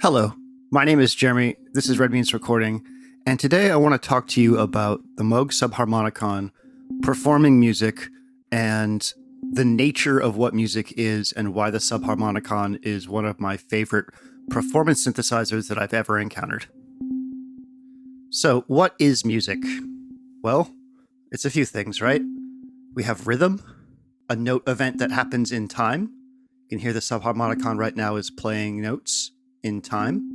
Hello, my name is Jeremy, this is Red Beans Recording, and today I want to talk to you about the Moog Subharmonicon, performing music, and the nature of what music is and why the Subharmonicon is one of my favorite performance synthesizers that I've ever encountered. So, what is music? Well, it's a few things, right? We have rhythm, a note event that happens in time. You can hear the Subharmonicon right now is playing notes in time.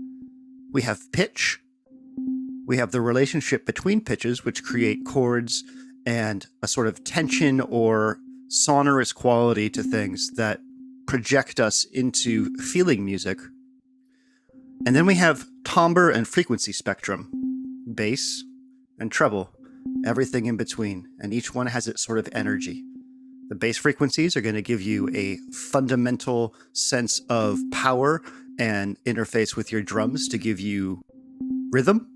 We have pitch. We have the relationship between pitches, which create chords and a sort of tension or sonorous quality to things that project us into feeling music. And then we have timbre and frequency spectrum, bass and treble, everything in between, and each one has its sort of energy. The bass frequencies are going to give you a fundamental sense of power and interface with your drums to give you rhythm.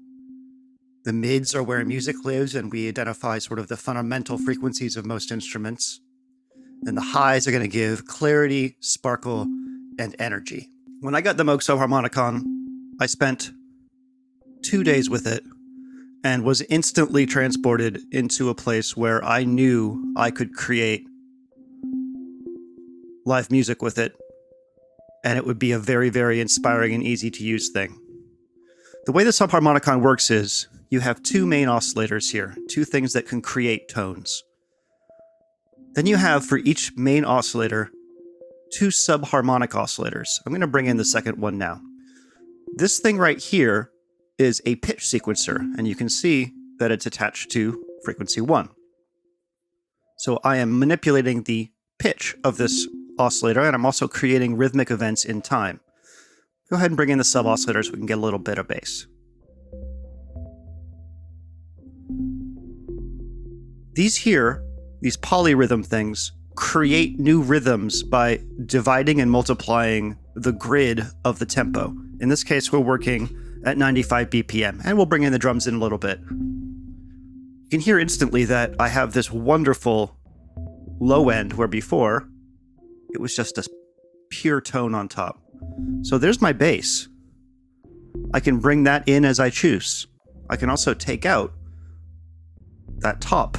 The mids are where music lives, and we identify sort of the fundamental frequencies of most instruments. And the highs are going to give clarity, sparkle, and energy. When I got the Moog Subharmonicon, I spent 2 days with it and was instantly transported into a place where I knew I could create live music with it, and it would be a very, very inspiring and easy to use thing. The way the Subharmonicon works is you have two main oscillators here, two things that can create tones. Then you have, for each main oscillator, two subharmonic oscillators. I'm going to bring in the second one now. This thing right here is a pitch sequencer, and you can see that it's attached to frequency 1. So I am manipulating the pitch of this oscillator, and I'm also creating rhythmic events in time. Go ahead and bring in the sub-oscillator so we can get a little bit of bass. These polyrhythm things, create new rhythms by dividing and multiplying the grid of the tempo. In this case, we're working at 95 BPM, and we'll bring in the drums in a little bit. You can hear instantly that I have this wonderful low end where before it was just a pure tone on top. So there's my bass. I can bring that in as I choose. I can also take out that top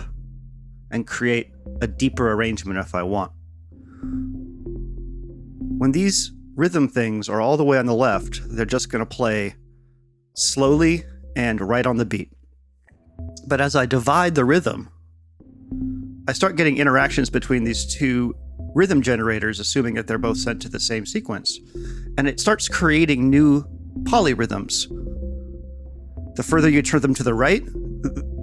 and create a deeper arrangement if I want. When these rhythm things are all the way on the left, they're just going to play slowly and right on the beat. But as I divide the rhythm, I start getting interactions between these two rhythm generators, assuming that they're both sent to the same sequence. And it starts creating new polyrhythms. The further you turn them to the right,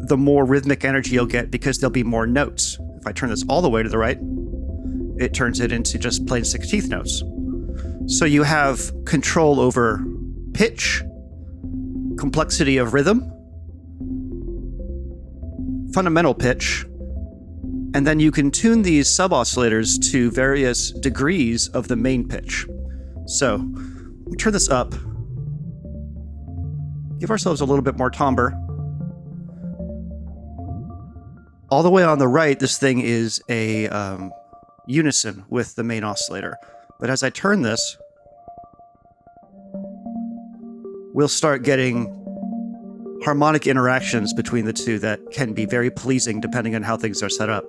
the more rhythmic energy you'll get because there'll be more notes. If I turn this all the way to the right, it turns it into just plain 16th notes. So you have control over pitch, complexity of rhythm, fundamental pitch, and then you can tune these sub-oscillators to various degrees of the main pitch. So, we turn this up. Give ourselves a little bit more timbre. All the way on the right, this thing is a unison with the main oscillator. But as I turn this, we'll start getting harmonic interactions between the two that can be very pleasing depending on how things are set up.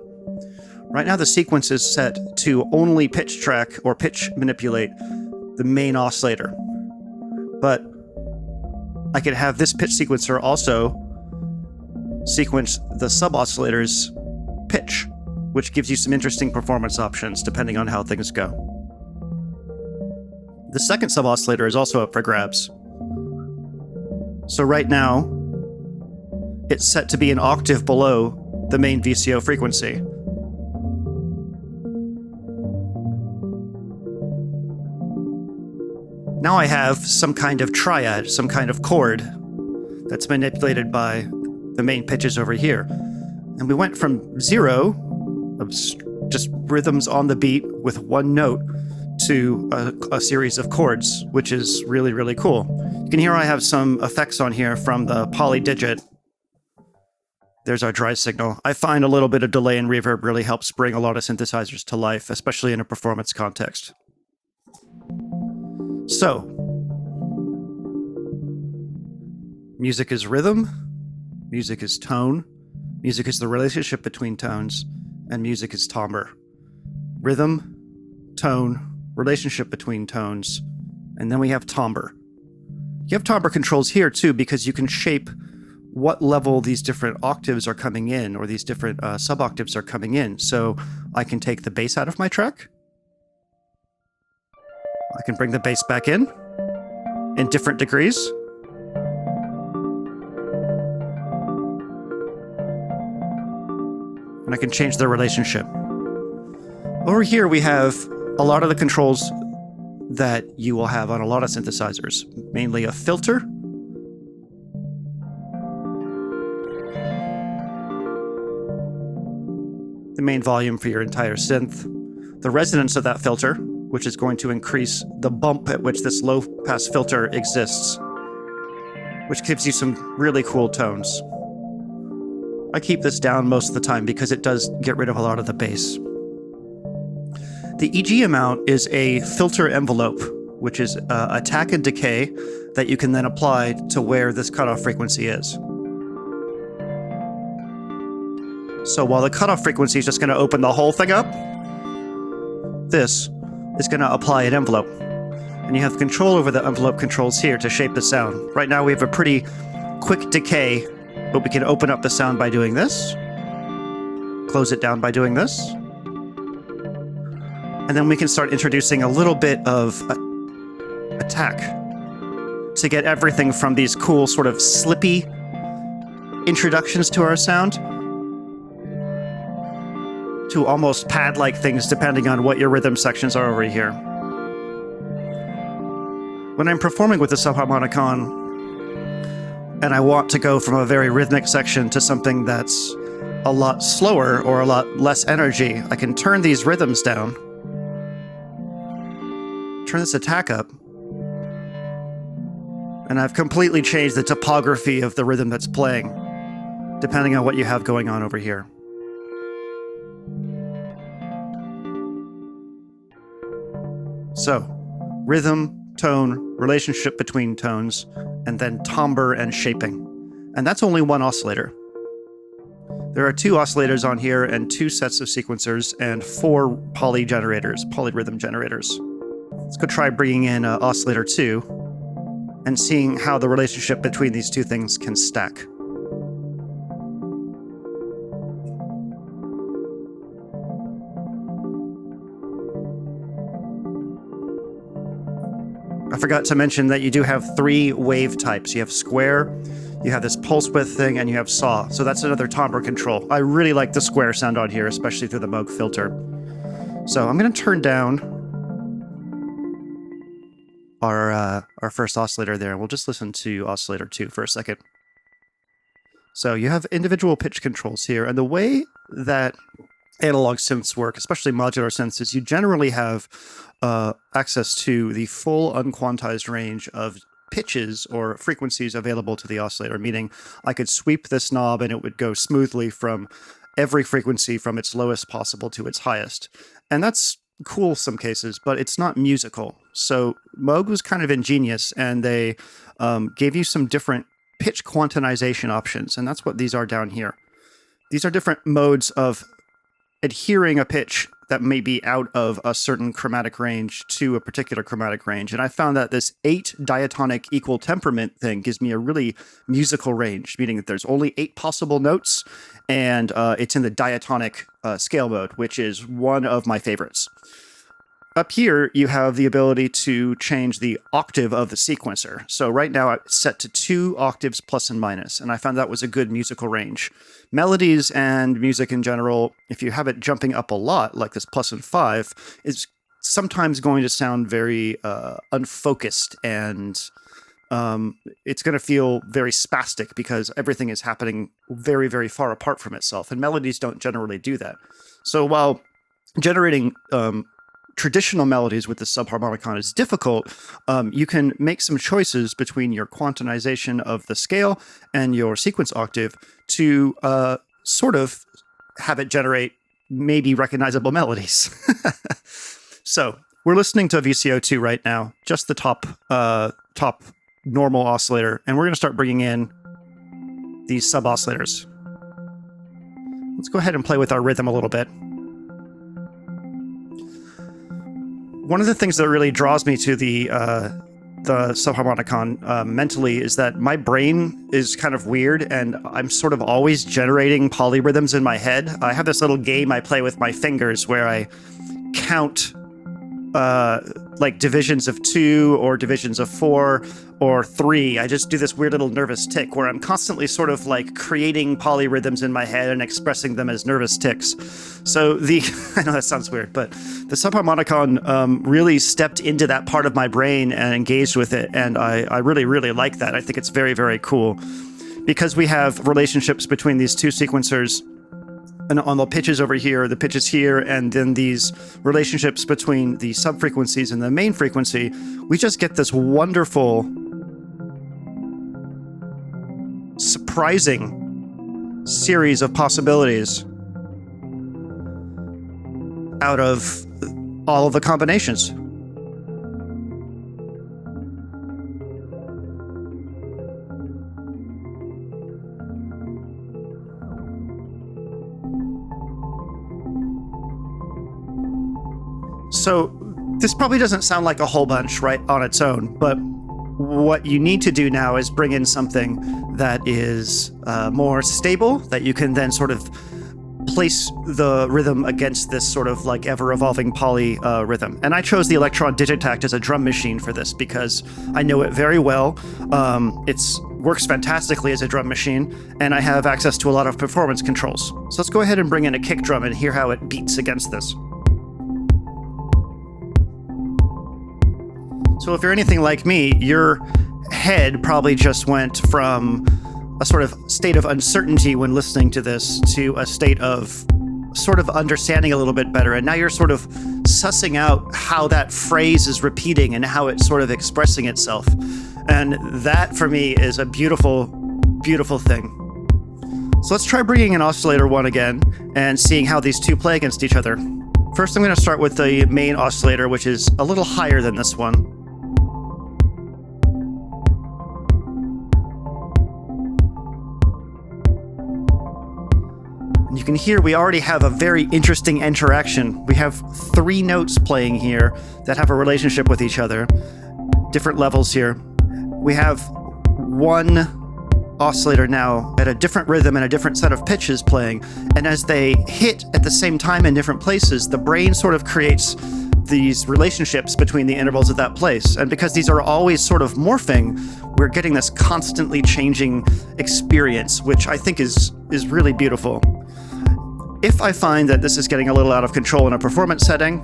Right now the sequence is set to only pitch track or pitch manipulate the main oscillator. But I could have this pitch sequencer also sequence the sub-oscillator's pitch, which gives you some interesting performance options depending on how things go. The second sub-oscillator is also up for grabs. So right now, it's set to be an octave below the main VCO frequency. Now I have some kind of triad, some kind of chord that's manipulated by the main pitches over here. And we went from 0, of just rhythms on the beat with one note, to a series of chords, which is really, really cool. You can hear I have some effects on here from the poly digit. There's our dry signal. I find a little bit of delay and reverb really helps bring a lot of synthesizers to life, especially in a performance context. So, music is rhythm, music is tone, music is the relationship between tones, and music is timbre. Rhythm, tone, relationship between tones, and then we have timbre. You have timbre controls here too, because you can shape what level these different octaves are coming in, or these different sub-octaves are coming in. So I can take the bass out of my track. I can bring the bass back in different degrees. And I can change the relationship. Over here we have a lot of the controls that you will have on a lot of synthesizers, mainly a filter, the main volume for your entire synth, the resonance of that filter, which is going to increase the bump at which this low-pass filter exists, which gives you some really cool tones. I keep this down most of the time because it does get rid of a lot of the bass. The EG amount is a filter envelope, which is attack and decay that you can then apply to where this cutoff frequency is. So while the cutoff frequency is just going to open the whole thing up, this is going to apply an envelope. And you have control over the envelope controls here to shape the sound. Right now we have a pretty quick decay, but we can open up the sound by doing this, close it down by doing this, and then we can start introducing a little bit of attack to get everything from these cool sort of slippy introductions to our sound to almost pad-like things depending on what your rhythm sections are over here. When I'm performing with the Subharmonicon and I want to go from a very rhythmic section to something that's a lot slower or a lot less energy, I can turn these rhythms down, turn this attack up, and I've completely changed the topography of the rhythm that's playing, depending on what you have going on over here. So, rhythm, tone, relationship between tones, and then timbre and shaping. And that's only one oscillator. There are 2 oscillators on here and 2 sets of sequencers and 4 polyrhythm generators. Let's go try bringing in oscillator 2 and seeing how the relationship between these 2 things can stack. I forgot to mention that you do have 3 wave types. You have square, you have this pulse width thing, and you have saw. So that's another timbre control. I really like the square sound on here, especially through the Moog filter. So I'm going to turn down our first oscillator there. We'll just listen to oscillator 2 for a second. So you have individual pitch controls here, and the way that analog synths work, especially modular synths, is you generally have access to the full unquantized range of pitches or frequencies available to the oscillator, meaning I could sweep this knob and it would go smoothly from every frequency from its lowest possible to its highest. And that's cool some cases, but it's not musical. So Moog was kind of ingenious, and they gave you some different pitch quantization options, and that's what these are down here. These are different modes of adhering a pitch that may be out of a certain chromatic range to a particular chromatic range. And I found that this 8 diatonic equal temperament thing gives me a really musical range, meaning that there's only 8 possible notes, and it's in the diatonic scale mode, which is one of my favorites. Up here, you have the ability to change the octave of the sequencer. So right now it's set to 2 octaves plus and minus, and I found that was a good musical range. Melodies and music in general, if you have it jumping up a lot, like this plus and 5, is sometimes going to sound very unfocused, and it's going to feel very spastic because everything is happening very, very far apart from itself, and melodies don't generally do that. So while generating traditional melodies with the Subharmonicon is difficult, you can make some choices between your quantization of the scale and your sequence octave to sort of have it generate maybe recognizable melodies. So we're listening to VCO2 right now, just the top normal oscillator, and we're going to start bringing in these sub-oscillators. Let's go ahead and play with our rhythm a little bit. One of the things that really draws me to the Subharmonicon mentally is that my brain is kind of weird, and I'm sort of always generating polyrhythms in my head. I have this little game I play with my fingers where I count like divisions of 2 or divisions of 4 or 3. I just do this weird little nervous tick where I'm constantly sort of like creating polyrhythms in my head and expressing them as nervous ticks. So I know that sounds weird, but the Subharmonicon really stepped into that part of my brain and engaged with it, and I really, really like that. I think it's very, very cool because we have relationships between these two sequencers. And on the pitches over here, the pitches here, and then these relationships between the sub-frequencies and the main frequency, we just get this wonderful, surprising series of possibilities out of all of the combinations. So this probably doesn't sound like a whole bunch right on its own, but what you need to do now is bring in something that is more stable, that you can then sort of place the rhythm against this sort of like ever-evolving poly rhythm. And I chose the Electron Digitakt as a drum machine for this because I know it very well. It works fantastically as a drum machine, and I have access to a lot of performance controls. So let's go ahead and bring in a kick drum and hear how it beats against this. So if you're anything like me, your head probably just went from a sort of state of uncertainty when listening to this to a state of sort of understanding a little bit better. And now you're sort of sussing out how that phrase is repeating and how it's sort of expressing itself. And that, for me, is a beautiful, beautiful thing. So let's try bringing in oscillator 1 again and seeing how these two play against each other. First, I'm going to start with the main oscillator, which is a little higher than this one. And you can hear we already have a very interesting interaction. We have 3 notes playing here that have a relationship with each other, different levels here. We have one oscillator now at a different rhythm and a different set of pitches playing, and as they hit at the same time in different places, the brain sort of creates these relationships between the intervals at that place. And because these are always sort of morphing, we're getting this constantly changing experience, which I think is really beautiful. If I find that this is getting a little out of control in a performance setting,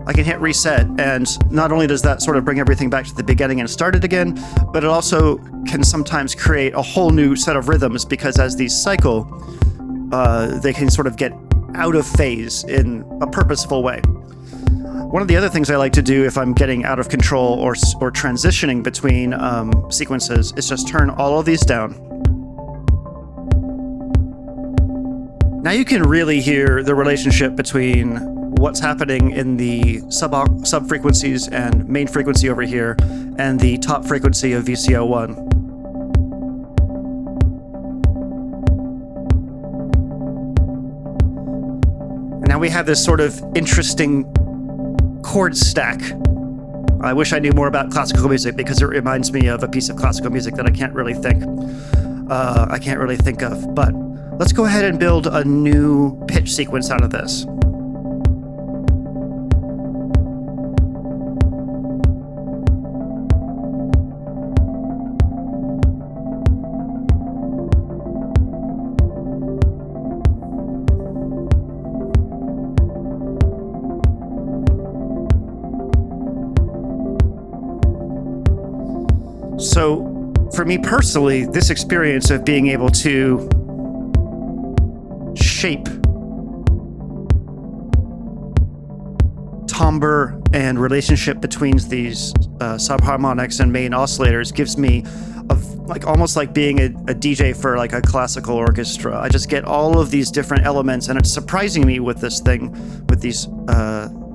I can hit reset, and not only does that sort of bring everything back to the beginning and start it again, but it also can sometimes create a whole new set of rhythms, because as these cycle, they can sort of get out of phase in a purposeful way. One of the other things I like to do if I'm getting out of control or transitioning between sequences is just turn all of these down. Now you can really hear the relationship between what's happening in the sub-frequencies and main frequency over here and the top frequency of VCO1. And now we have this sort of interesting chord stack. I wish I knew more about classical music because it reminds me of a piece of classical music that I can't really think of. But let's go ahead and build a new pitch sequence out of this. So for me personally, this experience of being able to shape timbre and relationship between these subharmonics and main oscillators gives me almost like being a DJ for like a classical orchestra. I just get all of these different elements, and it's surprising me with this thing, with these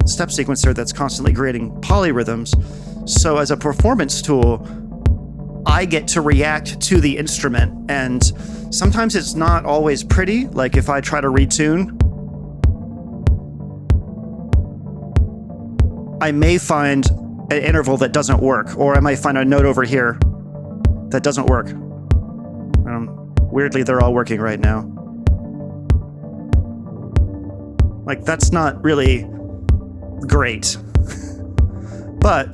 step sequencer that's constantly creating polyrhythms. So as a performance tool, I get to react to the instrument, and sometimes it's not always pretty. Like if I try to retune, I may find an interval that doesn't work, or I might find a note over here that doesn't work. Weirdly, they're all working right now. Like, that's not really great. But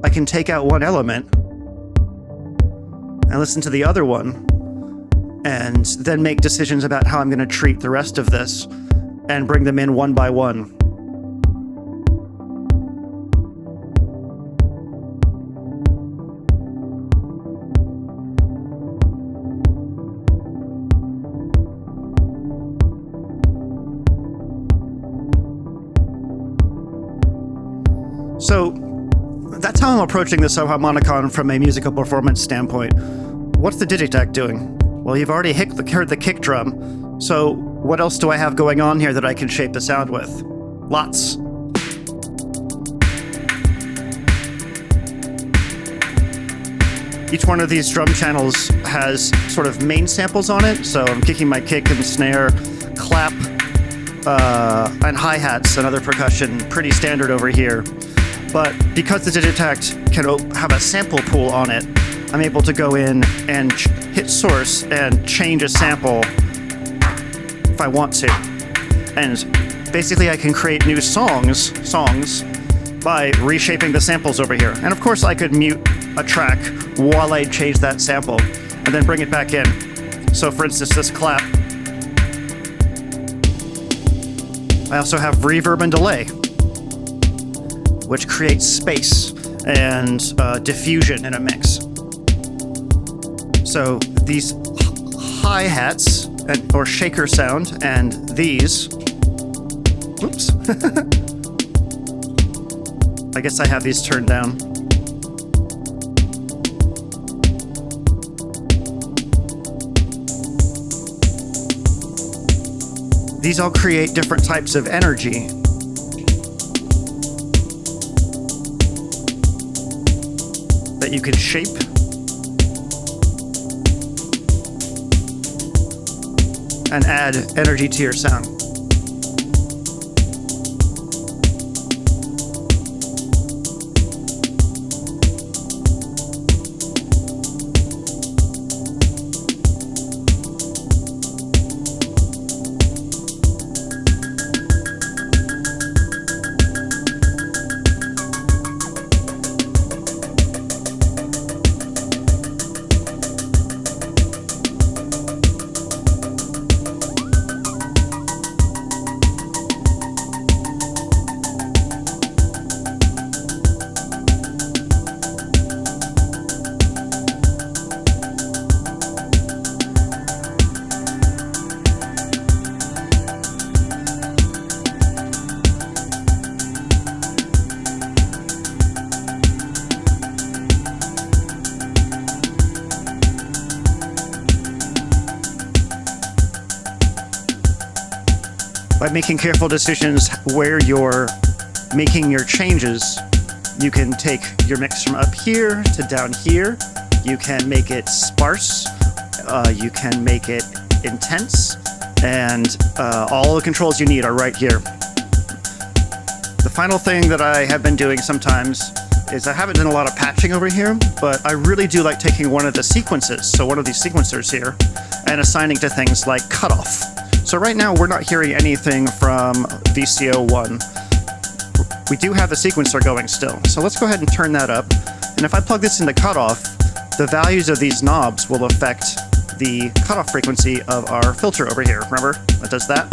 I can take out one element and listen to the other one, and then make decisions about how I'm going to treat the rest of this and bring them in one by one. So that's how I'm approaching the Subharmonicon from a musical performance standpoint. What's the Digitakt doing? Well, you've already heard the kick drum, so what else do I have going on here that I can shape the sound with? Lots. Each one of these drum channels has sort of main samples on it, so I'm kicking my kick and snare, clap, and hi-hats and other percussion, pretty standard over here. But because the Digitakt can have a sample pool on it, I'm able to go in and hit source and change a sample if I want to. And basically I can create new songs by reshaping the samples over here. And of course I could mute a track while I change that sample and then bring it back in. So for instance, this clap. I also have reverb and delay, which creates space and diffusion in a mix. So these hi-hats or shaker sound and these, whoops, I guess I have these turned down. These all create different types of energy. That you can shape. And add energy to your sound. By making careful decisions where you're making your changes, you can take your mix from up here to down here. You can make it sparse. You can make it intense. And all the controls you need are right here. The final thing that I have been doing sometimes is I haven't done a lot of patching over here, but I really do like taking one of the sequences, so one of these sequencers here, and assigning to things like cutoff. So right now we're not hearing anything from VCO1. We do have the sequencer going still, so let's go ahead and turn that up. And if I plug this into cutoff, the values of these knobs will affect the cutoff frequency of our filter over here. Remember, it does that.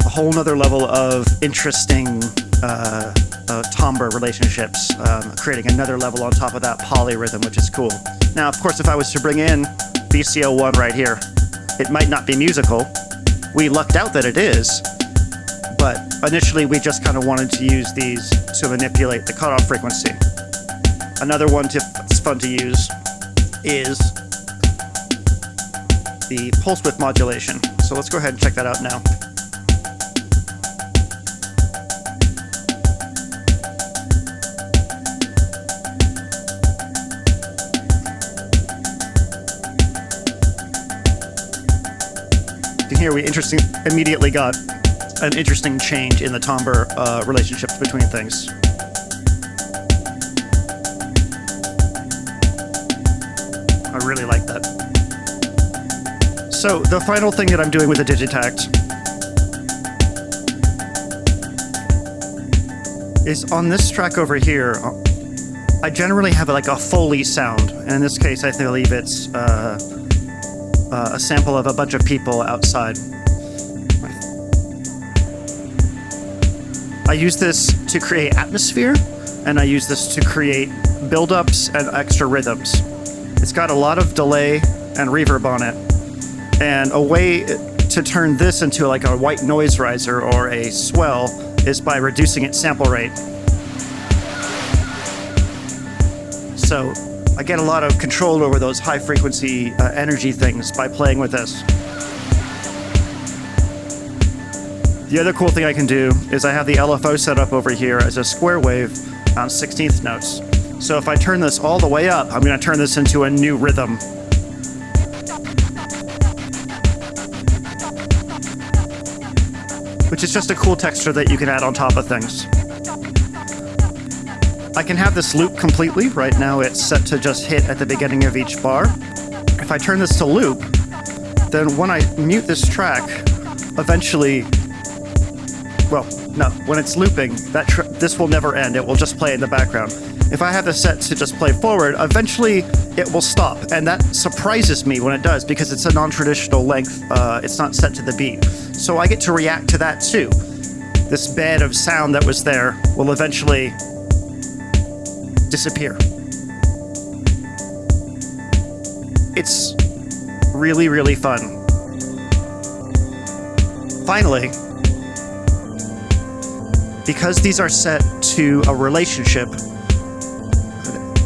A whole nother level of interesting timbre relationships, creating another level on top of that polyrhythm, which is cool. Now, of course, if I was to bring in VCO1 right here, it might not be musical. We lucked out that it is, but initially we just kind of wanted to use these to manipulate the cutoff frequency. Another one that's fun to use is the pulse width modulation. So let's go ahead and check that out now. Here we immediately got an interesting change in the timbre relationships between things. I really like that. So the final thing that I'm doing with the Digitakt is on this track over here. I generally have like a Foley sound, and in this case I believe it's a sample of a bunch of people outside. I use this to create atmosphere, and I use this to create build-ups and extra rhythms. It's got a lot of delay and reverb on it, and a way to turn this into like a white noise riser or a swell is by reducing its sample rate. So I get a lot of control over those high frequency energy things by playing with this. The other cool thing I can do is I have the LFO set up over here as a square wave on 16th notes. So if I turn this all the way up, I'm going to turn this into a new rhythm. Which is just a cool texture that you can add on top of things. I can have this loop completely. Right now it's set to just hit at the beginning of each bar. If I turn this to loop, then when I mute this track, eventually, well, no, when it's looping, this will never end. It will just play in the background. If I have this set to just play forward, eventually it will stop. And that surprises me when it does, because it's a non-traditional length. It's not set to the beat. So I get to react to that too. This bed of sound that was there will eventually disappear. It's really, really fun. Finally, because these are set to a relationship,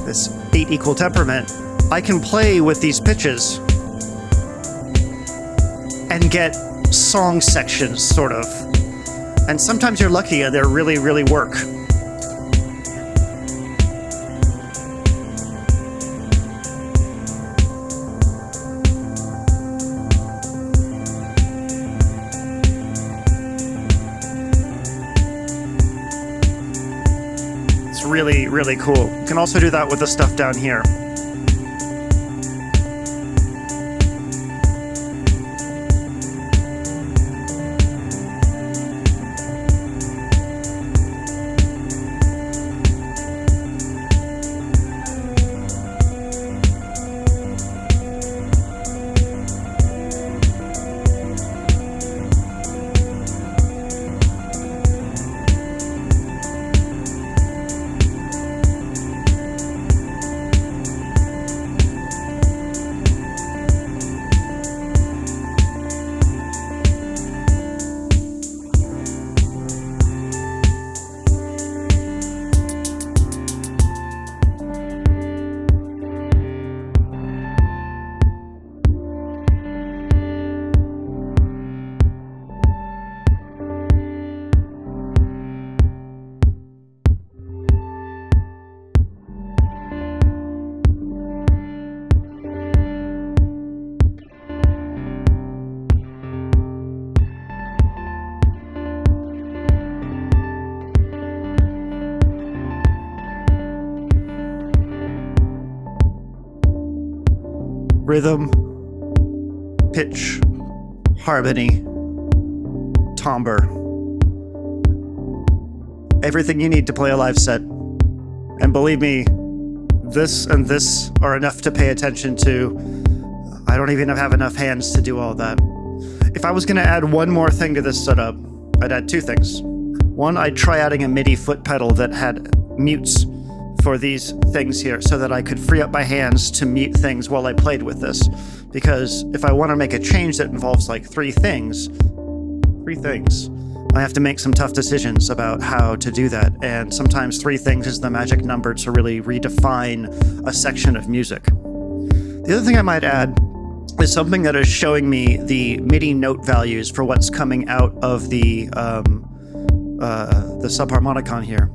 this 8 equal temperament, I can play with these pitches and get song sections, sort of. And sometimes you're lucky and they really, really work. Really, really cool. You can also do that with the stuff down here. Rhythm, pitch, harmony, timbre. Everything you need to play a live set. And believe me, this and this are enough to pay attention to. I don't even have enough hands to do all that. If I was going to add one more thing to this setup, I'd add two things. One, I'd try adding a MIDI foot pedal that had mutes for these things here so that I could free up my hands to mute things while I played with this. Because if I want to make a change that involves like three things, I have to make some tough decisions about how to do that. And sometimes 3 things is the magic number to really redefine a section of music. The other thing I might add is something that is showing me the MIDI note values for what's coming out of the Subharmonicon here.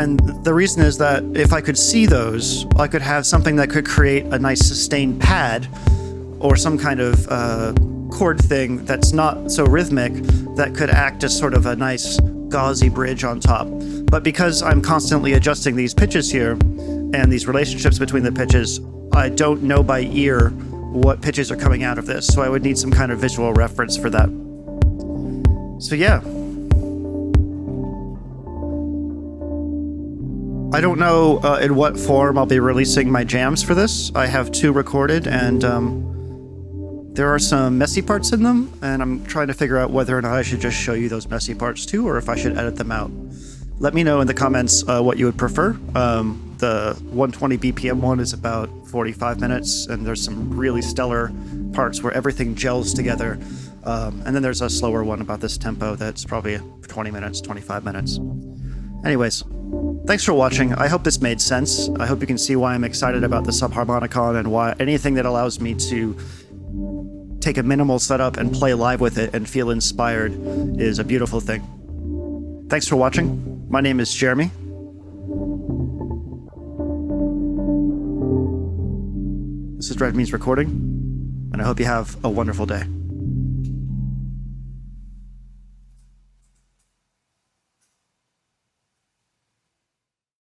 And the reason is that if I could see those, I could have something that could create a nice sustained pad or some kind of chord thing that's not so rhythmic that could act as sort of a nice gauzy bridge on top. But because I'm constantly adjusting these pitches here and these relationships between the pitches, I don't know by ear what pitches are coming out of this, so I would need some kind of visual reference for that. So yeah. I don't know in what form I'll be releasing my jams for this. I have 2 recorded, and there are some messy parts in them, and I'm trying to figure out whether or not I should just show you those messy parts too, or if I should edit them out. Let me know in the comments what you would prefer. The 120 BPM one is about 45 minutes, and there's some really stellar parts where everything gels together. And then there's a slower one about this tempo that's probably 20 minutes, 25 minutes. Anyways, thanks for watching. I hope this made sense. I hope you can see why I'm excited about the Subharmonicon and why anything that allows me to take a minimal setup and play live with it and feel inspired is a beautiful thing. Thanks for watching. My name is Jeremy. This is Red Means Recording, and I hope you have a wonderful day.